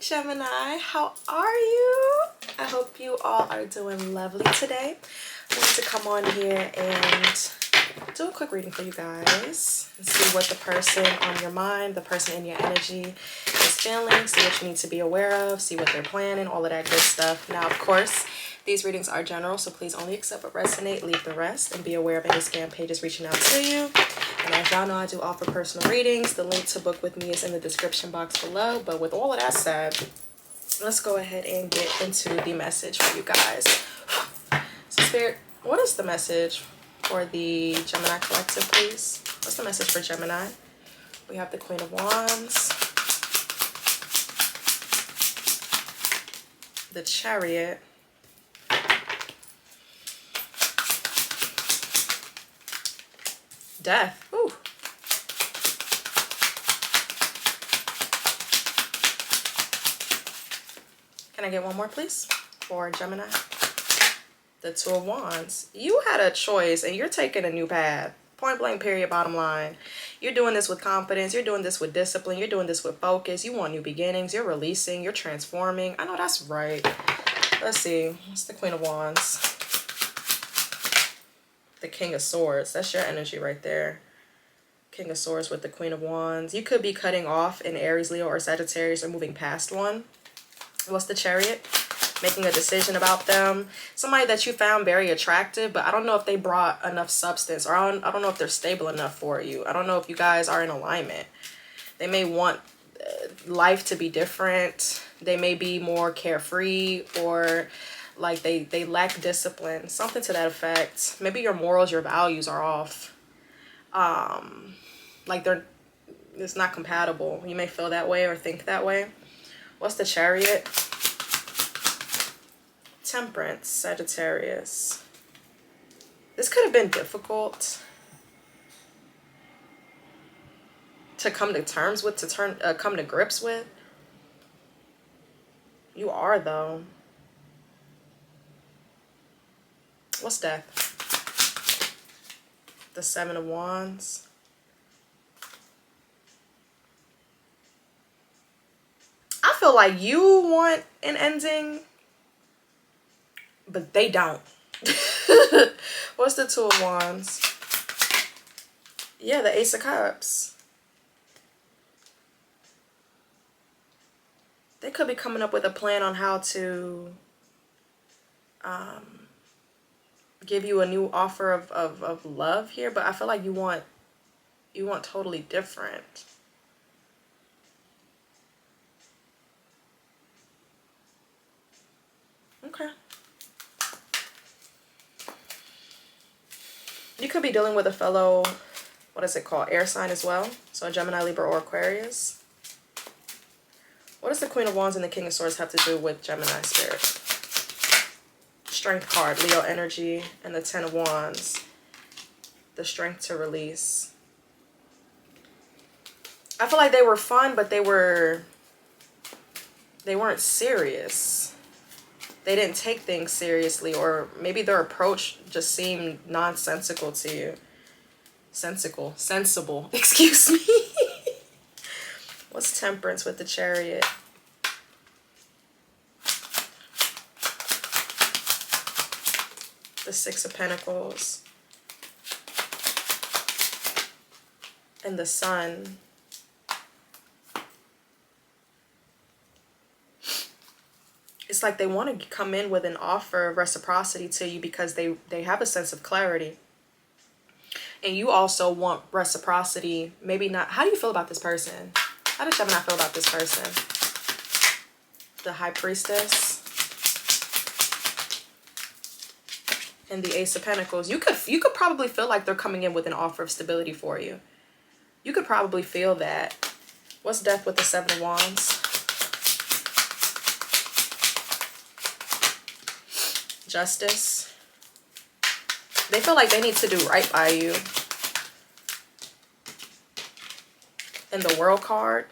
Gemini, how are you? I hope you all are doing lovely today. I wanted to come on here and do a quick reading for you guys and see what the person on your mind, the person in your energy is feeling, see what you need to be aware of, see what they're planning, all of that good stuff. Now, of course, these readings are general, so please only accept what resonate, leave the rest, and be aware of any scam pages reaching out to you. And as y'all know, I do offer personal readings. The link to book with me is in the description box below. But with all of that said, let's go ahead and get into the message for you guys. So Spirit, what is the message for the Gemini collective, please? What's the message for Gemini? We have the Queen of Wands, the Chariot, Death. Ooh. Can I get one more, please, for Gemini? The Two of Wands. You had a choice and you're taking a new path. Point blank, period, bottom line. You're doing this with confidence. You're doing this with discipline. You're doing this with focus. You want new beginnings. You're releasing. You're transforming. I know that's right. Let's see. What's the Queen of Wands? The King of Swords. That's your energy right there. King of Swords with the Queen of Wands. You could be cutting off an Aries, Leo, or Sagittarius or moving past one. What's the Chariot? Making a decision about them. Somebody that you found very attractive, but I don't know if they brought enough substance, or I don't know if they're stable enough for you. I don't know if you guys are in alignment. They may want life to be different. They may be more carefree, or like they lack discipline. Something to that effect. Maybe your morals, your values are off. Like it's not compatible. You may feel that way or think that way. What's the Chariot? Temperance, Sagittarius. This could have been difficult to come to terms with, to come to grips with. You are, though. What's Death? The Seven of Wands. I feel like you want an ending, but they don't. What's the Two of Wands? Yeah, the Ace of Cups. They could be coming up with a plan on how to give you a new offer of love here, but I feel like you want totally different. Okay. You could be dealing with a fellow, what is it called, air sign as well. So a Gemini, Libra, or Aquarius. What does the Queen of Wands and the King of Swords have to do with Gemini, Spirit? Strength card, Leo energy, and the Ten of Wands. The strength to release. I feel like they were fun, but they weren't serious. They didn't take things seriously, or maybe their approach just seemed nonsensical to you. Sensible, excuse me. What's Temperance with the Chariot? The Six of Pentacles. And the Sun. It's like they want to come in with an offer of reciprocity to you because they have a sense of clarity. And you also want reciprocity. Maybe not. How do you feel about this person? How does Gemini feel about this person? The High Priestess. And the Ace of Pentacles. You could probably feel like they're coming in with an offer of stability for you. You could probably feel that. What's Death with the Seven of Wands? Justice. They feel like they need to do right by you. And the World card.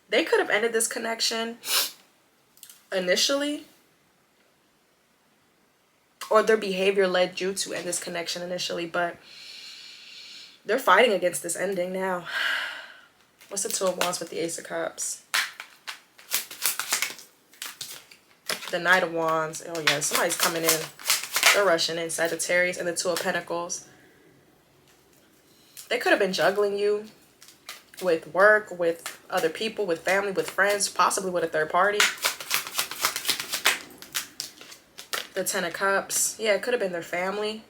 They could have ended this connection initially, or their behavior led you to end this connection initially, but they're fighting against this ending now. What's the Two of Wands with the Ace of Cups? The Knight of Wands. Oh yeah, somebody's coming in. They're rushing in. Sagittarius and the Two of Pentacles. They could have been juggling you with work, with other people, with family, with friends, possibly with a third party. The Ten of Cups. Yeah, it could have been their family.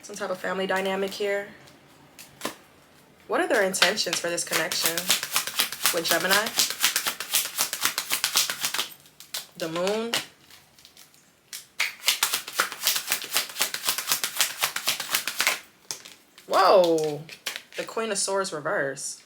Some type of family dynamic here. What are their intentions for this connection with Gemini? The Moon. Whoa. The Queen of Swords reverse.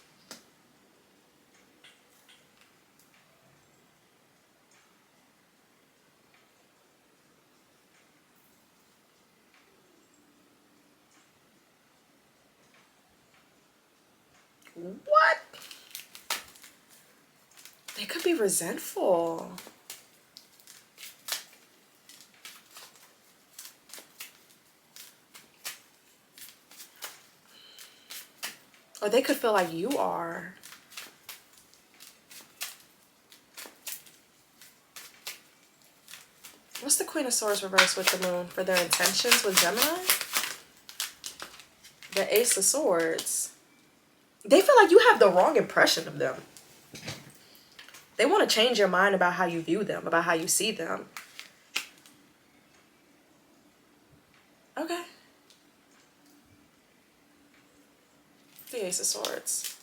What? They could be resentful. Or they could feel like you are. What's the Queen of Swords reversed with the Moon for their intentions with Gemini? The Ace of Swords. They feel like you have the wrong impression of them. They want to change your mind about how you view them, about how you see them. Okay. The Ace of Swords.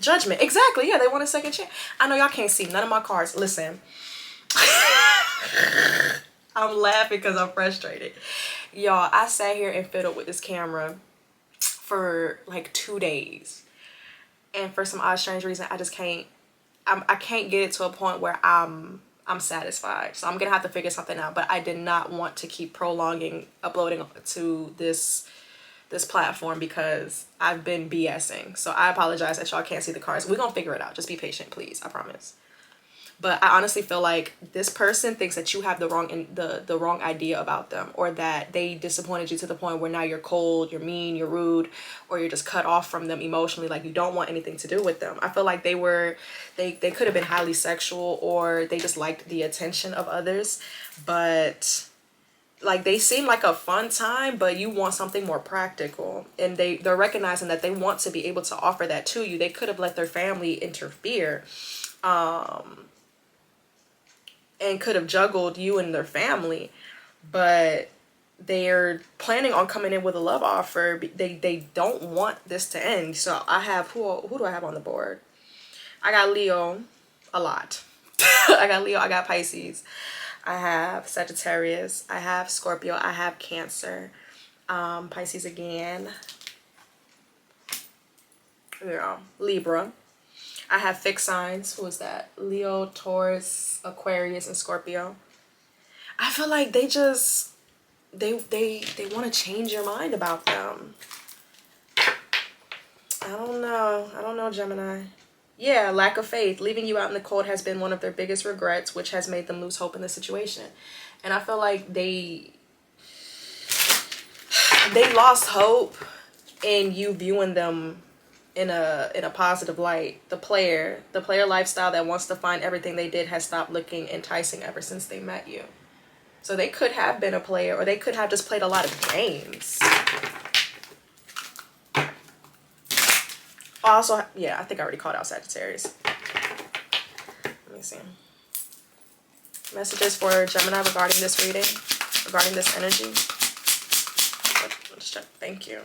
Judgment. Exactly. Yeah, they want a second chance. I know y'all can't see none of my cards. Listen. I'm laughing because I'm frustrated. Y'all, I sat here and fiddled with this camera for like 2 days. And for some odd, strange reason, I just can't, I can't get it to a point where I'm satisfied. So I'm going to have to figure something out. But I did not want to keep prolonging uploading to this platform because I've been BSing. So I apologize that y'all can't see the cards. We're going to figure it out. Just be patient, please. I promise. But I honestly feel like this person thinks that you have the wrong idea about them, or that they disappointed you to the point where now you're cold, you're mean, you're rude, or you're just cut off from them emotionally, like you don't want anything to do with them. I feel like they could have been highly sexual, or they just liked the attention of others, but like they seem like a fun time, but you want something more practical, and they're recognizing that they want to be able to offer that to you. They could have let their family interfere, and could have juggled you and their family, but they're planning on coming in with a love offer. They don't want this to end. So I have, who do I have on the board? I got Leo a lot. I got Leo, I got Pisces, I have Sagittarius, I have Scorpio, I have Cancer, Pisces again, Libra. I have fixed signs. Who is that? Leo, Taurus, Aquarius, and Scorpio. I feel like they just, they want to change your mind about them. I don't know, Gemini. Yeah, lack of faith. Leaving you out in the cold has been one of their biggest regrets, which has made them lose hope in the situation. And I feel like they lost hope in you viewing them in a positive light. The player lifestyle that wants to find everything they did has stopped looking enticing ever since they met you. So they could have been a player, or they could have just played a lot of games. Also, yeah, I think I already called out Sagittarius. Let me see. Messages for Gemini regarding this reading, regarding this energy. Let's check. Thank you.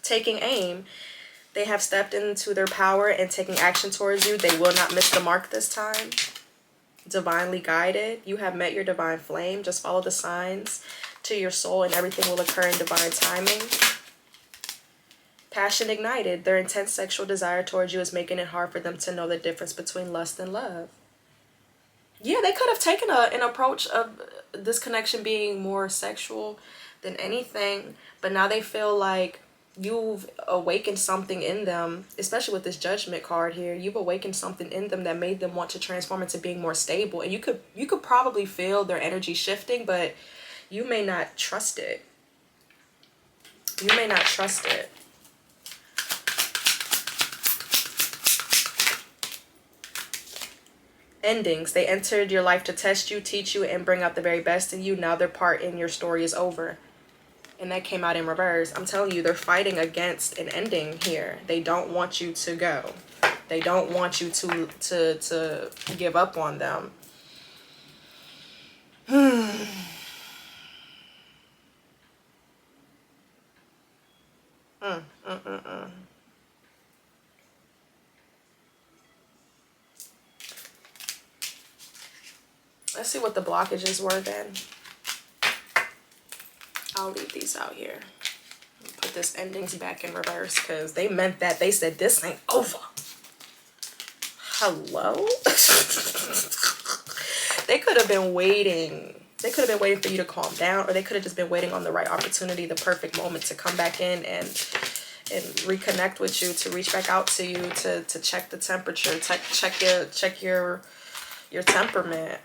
Taking aim. They have stepped into their power and taking action towards you. They will not miss the mark this time. Divinely guided. You have met your divine flame. Just follow the signs to your soul and everything will occur in divine timing. Passion ignited. Their intense sexual desire towards you is making it hard for them to know the difference between lust and love. Yeah, they could have taken an approach of this connection being more sexual than anything, but now they feel like you've awakened something in them, especially with this Judgment card here. You've awakened something in them that made them want to transform into being more stable. And you could probably feel their energy shifting, but You may not trust it. You may not trust it. Endings. They entered your life to test you, teach you, and bring out the very best in you. Now their part in your story is over. And that came out in reverse. I'm telling you, they're fighting against an ending here. They don't want you to go. They don't want you to give up on them. Let's see what the blockages were then. I'll leave these out here. Put this endings back in reverse because they meant that. They said this ain't over. Hello? They could have been waiting. They could have been waiting for you to calm down, or they could have just been waiting on the right opportunity, the perfect moment to come back in and reconnect with you, to reach back out to you, to check the temperature, check your temperament.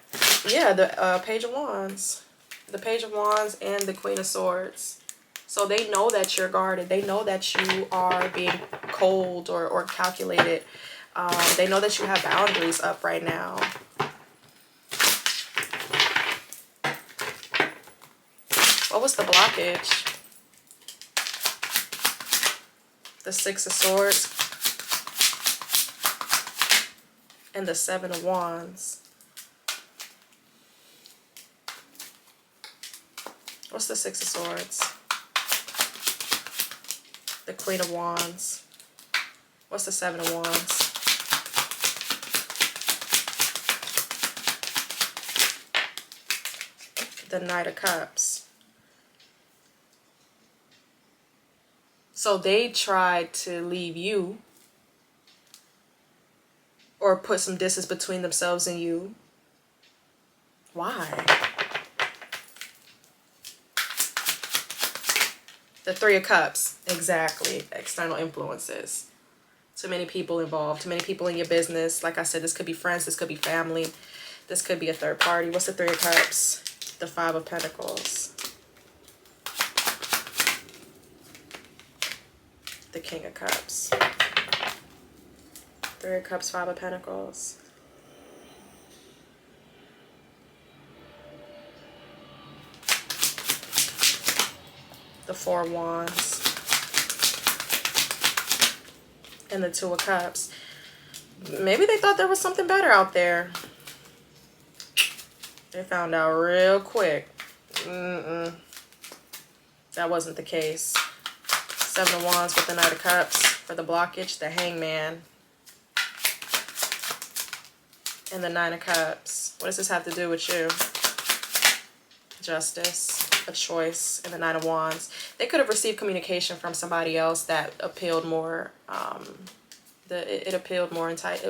Yeah, the Page of Wands. The Page of Wands and the Queen of Swords. So they know that you're guarded. They know that you are being cold or calculated. They know that you have boundaries up right now. What was the blockage? The Six of Swords and the Seven of Wands. What's the Six of Swords? The Queen of Wands. What's the Seven of Wands? The Knight of Cups. So they tried to leave you or put some distance between themselves and you. Why? The Three of Cups. Exactly. External influences. Too many people involved. Too many people in your business. Like I said, this could be friends. This could be family. This could be a third party. What's the Three of Cups? The Five of Pentacles. The King of Cups. Three of Cups, Five of Pentacles. The Four of Wands. And the Two of Cups. Maybe they thought there was something better out there. They found out real quick. That wasn't the case. Seven of Wands with the Knight of Cups for the blockage. The Hangman. And the Nine of Cups. What does this have to do with you? Justice. A choice. And the Nine of Wands. They could have received communication from somebody else that appealed more. It appealed more in tight.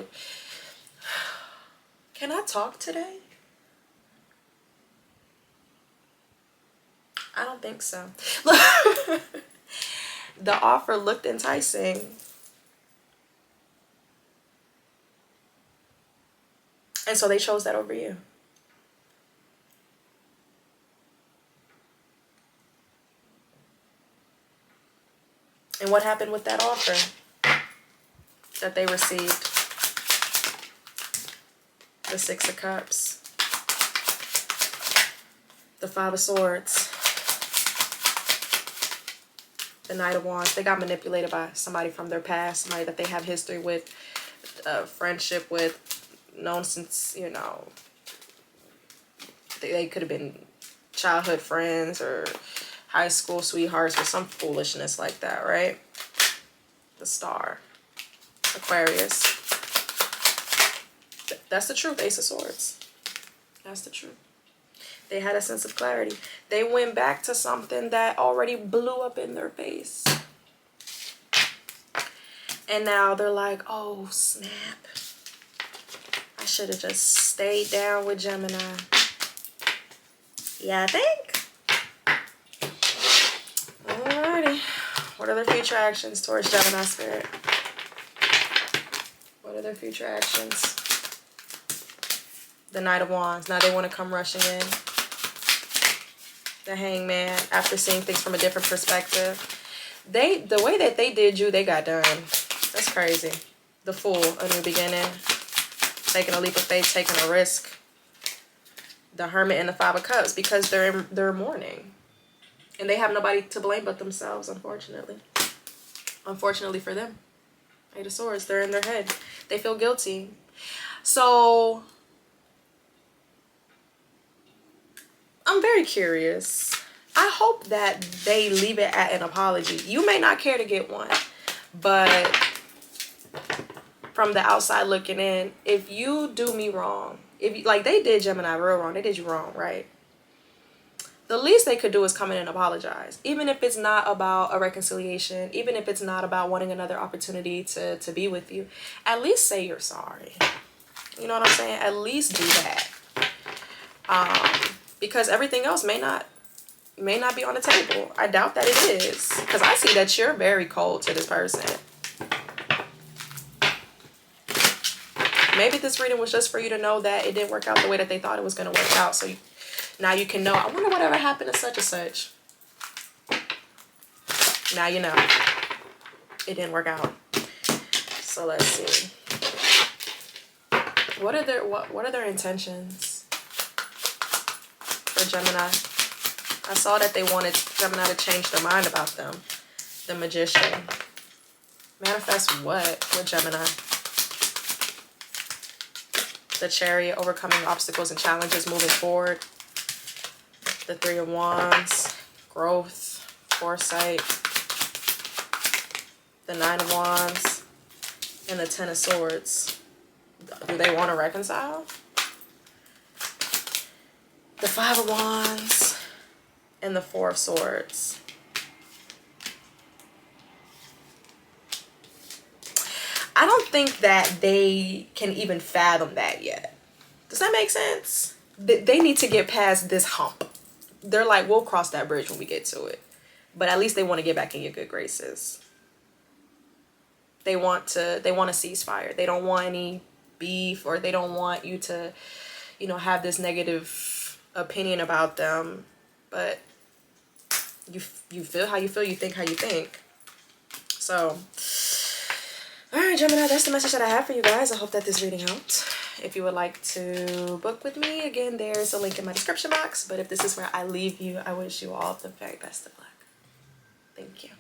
Can I talk today? I don't think so. The offer looked enticing. And so they chose that over you. And what happened with that offer that they received? The Six of Cups. The Five of Swords. The Knight of Wands. They got manipulated by somebody from their past, somebody that they have history with, friendship with, known since, you know, they could have been childhood friends or high school sweethearts or some foolishness like that, right? The Star. Aquarius. That's the truth, Ace of Swords. That's the truth. They had a sense of clarity. They went back to something that already blew up in their face. And now they're like, oh, snap. I should have just stayed down with Gemini. Yeah, I think. Alrighty. What are their future actions towards Gemini Spirit? What are their future actions? The Knight of Wands. Now they want to come rushing in. The Hangman, after seeing things from a different perspective. The way that they did you, they got done. That's crazy. The Fool, a new beginning. Taking a leap of faith, taking a risk. The Hermit and the Five of Cups, because they're mourning. And they have nobody to blame but themselves, unfortunately. Unfortunately for them. Eight of Swords, they're in their head. They feel guilty. So I'm very curious. I hope that they leave it at an apology. You may not care to get one, but from the outside looking in, if you do me wrong, if you, like they did Gemini real wrong, they did you wrong, right? The least they could do is come in and apologize. Even if it's not about a reconciliation, even if it's not about wanting another opportunity to be with you, at least say you're sorry. You know what I'm saying? At least do that. Because everything else may not be on the table. I doubt that it is. Because I see that you're very cold to this person. Maybe this reading was just for you to know that it didn't work out the way that they thought it was going to work out. So now you can know, I wonder whatever happened to such and such. Now you know. It didn't work out. So let's see. What are their intentions for Gemini? I saw that they wanted Gemini to change their mind about them. The Magician. Manifest what with Gemini? The Chariot, overcoming obstacles and challenges, moving forward. The Three of Wands, growth, foresight. The Nine of Wands, and the Ten of Swords. Do they want to reconcile? The Five of Wands and the Four of Swords. I don't think that they can even fathom that yet. Does that make sense? They need to get past this hump. They're like, we'll cross that bridge when we get to it. But at least they want to get back in your good graces. They want a ceasefire. They don't want any beef, or they don't want you to, you know, have this negative opinion about them. But you feel how you feel, you think how you think. So, all right, Gemini, that's the message that I have for you guys. I hope that this reading helped. If you would like to book with me, again, there's a link in my description box. But if this is where I leave you, I wish you all the very best of luck. Thank you.